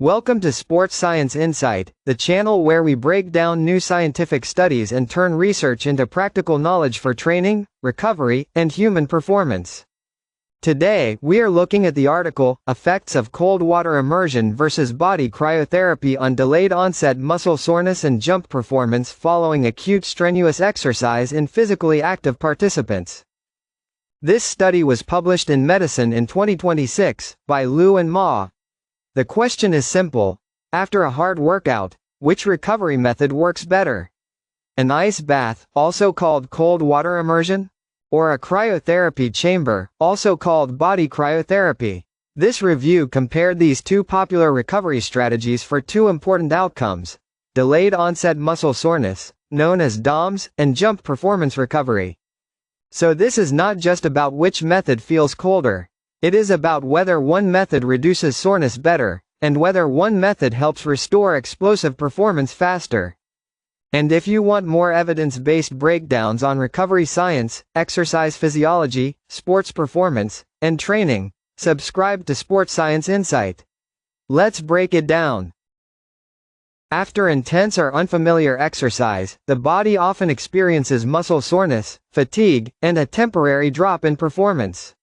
Welcome to Sports Science Insight, the channel where we break down new scientific studies and turn research into practical knowledge for training, recovery, and human performance. Today, we are looking at the article, Effects of Cold Water Immersion versus Body Cryotherapy on Delayed Onset Muscle Soreness and Jump Performance Following Acute Strenuous Exercise in Physically Active Participants. This study was published in Medicine in 2026, by Liu and Ma. The question is simple. After a hard workout, which recovery method works better? An ice bath, also called cold water immersion? Or a cryotherapy chamber, also called body cryotherapy? This review compared these two popular recovery strategies for two important outcomes: delayed onset muscle soreness, known as DOMS, and jump performance recovery. So this is not just about which method feels colder. It is about whether one method reduces soreness better, and whether one method helps restore explosive performance faster. And if you want more evidence-based breakdowns on recovery science, exercise physiology, sports performance, and training, subscribe to Sports Science Insight. Let's break it down. After intense or unfamiliar exercise, the body often experiences muscle soreness, fatigue, and a temporary drop in performance.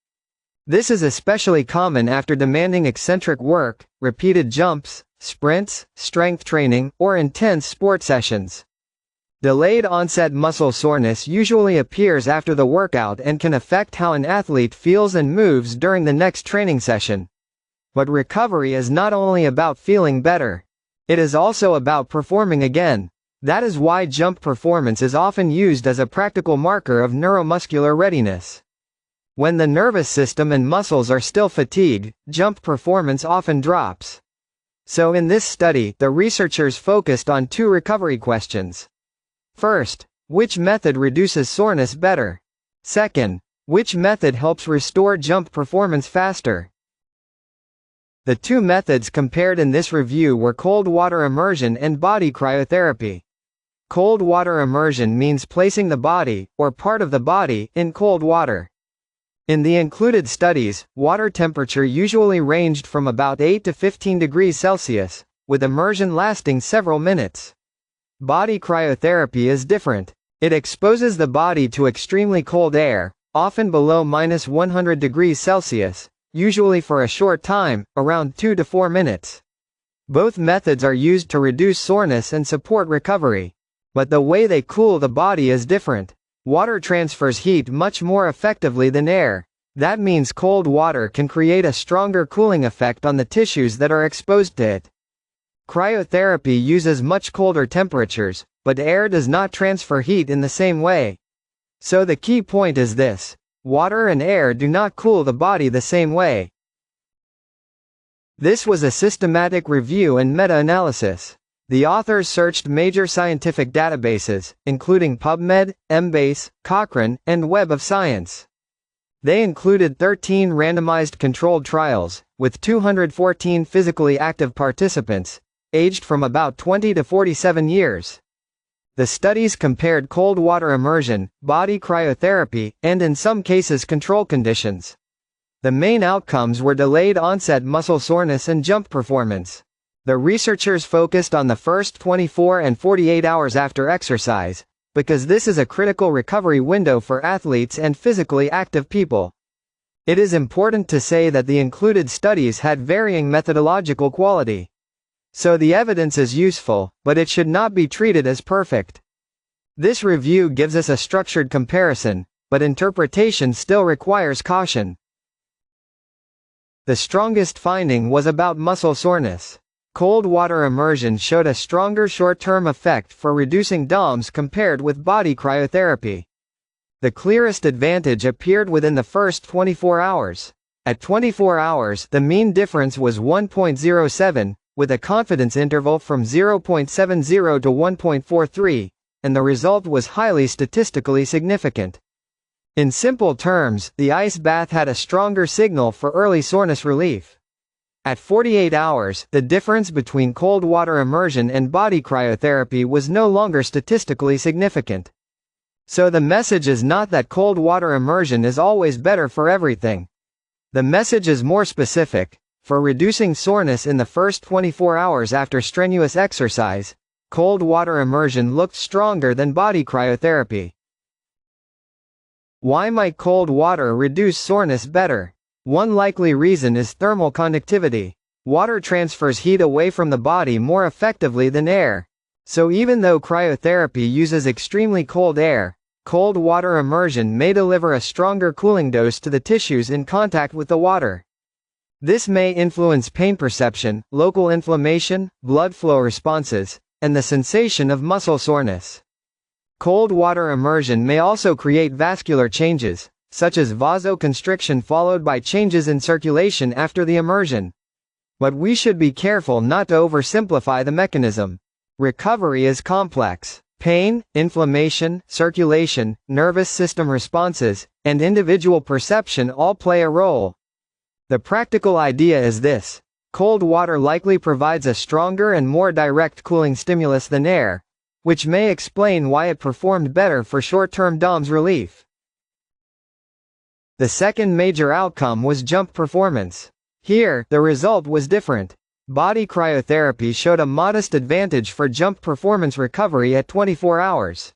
This is especially common after demanding eccentric work, repeated jumps, sprints, strength training, or intense sport sessions. Delayed onset muscle soreness usually appears after the workout and can affect how an athlete feels and moves during the next training session. But recovery is not only about feeling better. It is also about performing again. That is why jump performance is often used as a practical marker of neuromuscular readiness. When the nervous system and muscles are still fatigued, jump performance often drops. So in this study, the researchers focused on two recovery questions. First, which method reduces soreness better? Second, which method helps restore jump performance faster? The two methods compared in this review were cold water immersion and body cryotherapy. Cold water immersion means placing the body, or part of the body, in cold water. In the included studies, water temperature usually ranged from about 8 to 15 degrees Celsius, with immersion lasting several minutes. Body cryotherapy is different. It exposes the body to extremely cold air, often below -100 degrees Celsius, usually for a short time, around 2 to 4 minutes. Both methods are used to reduce soreness and support recovery. But the way they cool the body is different. Water transfers heat much more effectively than air. That means cold water can create a stronger cooling effect on the tissues that are exposed to it. Cryotherapy uses much colder temperatures, but air does not transfer heat in the same way. So the key point is this: water and air do not cool the body the same way. This was a systematic review and meta-analysis. The authors searched major scientific databases, including PubMed, Embase, Cochrane, and Web of Science. They included 13 randomized controlled trials, with 214 physically active participants, aged from about 20 to 47 years. The studies compared cold water immersion, body cryotherapy, and in some cases control conditions. The main outcomes were delayed onset muscle soreness and jump performance. The researchers focused on the first 24 and 48 hours after exercise, because this is a critical recovery window for athletes and physically active people. It is important to say that the included studies had varying methodological quality. So the evidence is useful, but it should not be treated as perfect. This review gives us a structured comparison, but interpretation still requires caution. The strongest finding was about muscle soreness. Cold water immersion showed a stronger short-term effect for reducing DOMS compared with body cryotherapy. The clearest advantage appeared within the first 24 hours. At 24 hours, the mean difference was 1.07, with a confidence interval from 0.70 to 1.43, and the result was highly statistically significant. In simple terms, the ice bath had a stronger signal for early soreness relief. At 48 hours, the difference between cold water immersion and body cryotherapy was no longer statistically significant. So the message is not that cold water immersion is always better for everything. The message is more specific. For reducing soreness in the first 24 hours after strenuous exercise, cold water immersion looked stronger than body cryotherapy. Why might cold water reduce soreness better? One likely reason is thermal conductivity. Water transfers heat away from the body more effectively than air. So even though cryotherapy uses extremely cold air, cold water immersion may deliver a stronger cooling dose to the tissues in contact with the water. This may influence pain perception, local inflammation, blood flow responses, and the sensation of muscle soreness. Cold water immersion may also create vascular changes, such as vasoconstriction followed by changes in circulation after the immersion. But we should be careful not to oversimplify the mechanism. Recovery is complex. Pain, inflammation, circulation, nervous system responses, and individual perception all play a role. The practical idea is this: cold water likely provides a stronger and more direct cooling stimulus than air, which may explain why it performed better for short-term DOMS relief. The second major outcome was jump performance. Here, the result was different. Body cryotherapy showed a modest advantage for jump performance recovery at 24 hours.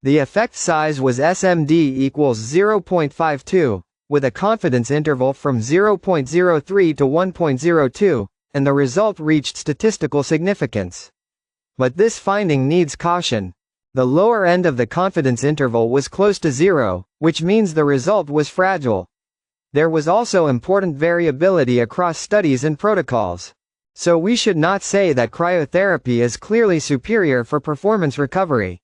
The effect size was SMD equals 0.52, with a confidence interval from 0.03 to 1.02, and the result reached statistical significance. But this finding needs caution. The lower end of the confidence interval was close to zero, which means the result was fragile. There was also important variability across studies and protocols. So we should not say that cryotherapy is clearly superior for performance recovery.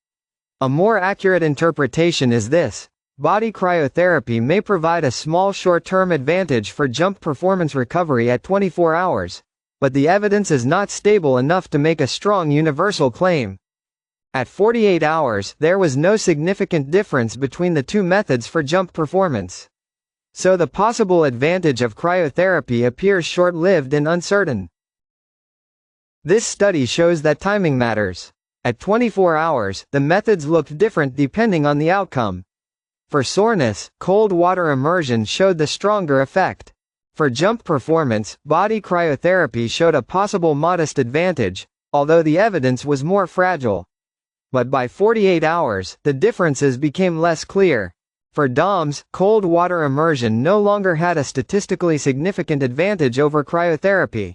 A more accurate interpretation is this: body cryotherapy may provide a small short-term advantage for jump performance recovery at 24 hours, but the evidence is not stable enough to make a strong universal claim. At 48 hours, there was no significant difference between the two methods for jump performance. So the possible advantage of cryotherapy appears short-lived and uncertain. This study shows that timing matters. At 24 hours, the methods looked different depending on the outcome. For soreness, cold water immersion showed the stronger effect. For jump performance, body cryotherapy showed a possible modest advantage, although the evidence was more fragile. But by 48 hours, the differences became less clear. For DOMS, cold water immersion no longer had a statistically significant advantage over cryotherapy.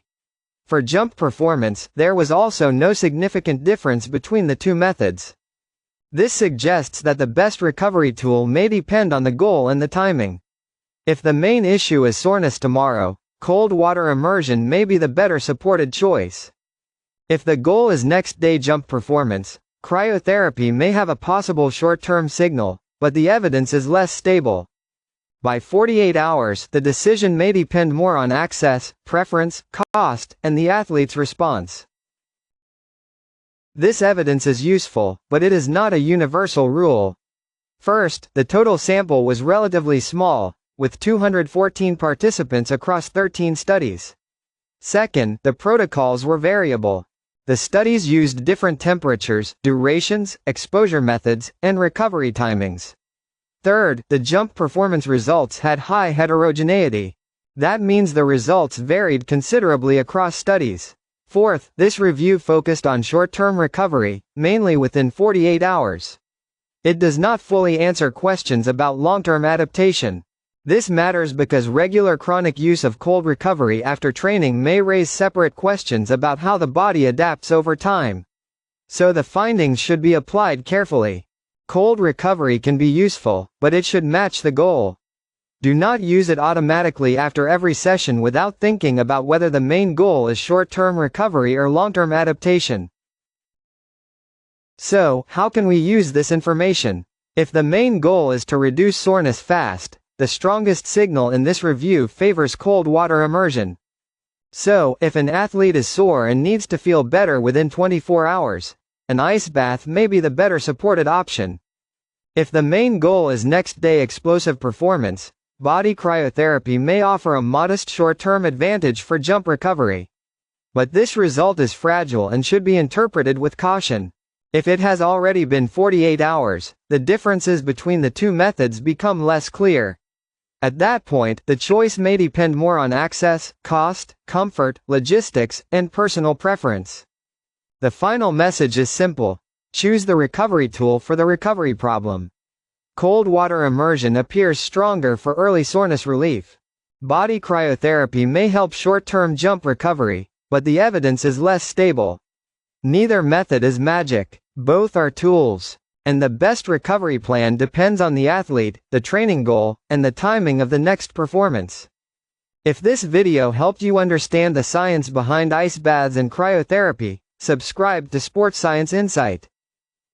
For jump performance, there was also no significant difference between the two methods. This suggests that the best recovery tool may depend on the goal and the timing. If the main issue is soreness tomorrow, cold water immersion may be the better supported choice. If the goal is next day jump performance, cryotherapy may have a possible short-term signal, but the evidence is less stable. By 48 hours, the decision may depend more on access, preference, cost, and the athlete's response. This evidence is useful, but it is not a universal rule. First, the total sample was relatively small, with 214 participants across 13 studies. Second, the protocols were variable. The studies used different temperatures, durations, exposure methods, and recovery timings. Third, the jump performance results had high heterogeneity. That means the results varied considerably across studies. Fourth, this review focused on short-term recovery, mainly within 48 hours. It does not fully answer questions about long-term adaptation. This matters because regular chronic use of cold recovery after training may raise separate questions about how the body adapts over time. So the findings should be applied carefully. Cold recovery can be useful, but it should match the goal. Do not use it automatically after every session without thinking about whether the main goal is short-term recovery or long-term adaptation. So, how can we use this information? If the main goal is to reduce soreness fast, the strongest signal in this review favors cold water immersion. So, if an athlete is sore and needs to feel better within 24 hours, an ice bath may be the better supported option. If the main goal is next-day explosive performance, body cryotherapy may offer a modest short-term advantage for jump recovery. But this result is fragile and should be interpreted with caution. If it has already been 48 hours, the differences between the two methods become less clear. At that point, the choice may depend more on access, cost, comfort, logistics, and personal preference. The final message is simple. Choose the recovery tool for the recovery problem. Cold water immersion appears stronger for early soreness relief. Body cryotherapy may help short-term jump recovery, but the evidence is less stable. Neither method is magic. Both are tools. And the best recovery plan depends on the athlete, the training goal, and the timing of the next performance. If this video helped you understand the science behind ice baths and cryotherapy, subscribe to Sports Science Insight.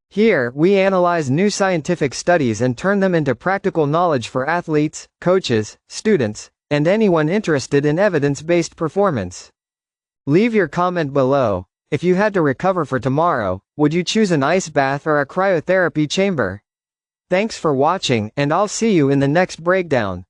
Here, we analyze new scientific studies and turn them into practical knowledge for athletes, coaches, students, and anyone interested in evidence-based performance. Leave your comment below. If you had to recover for tomorrow, would you choose an ice bath or a cryotherapy chamber? Thanks for watching, and I'll see you in the next breakdown.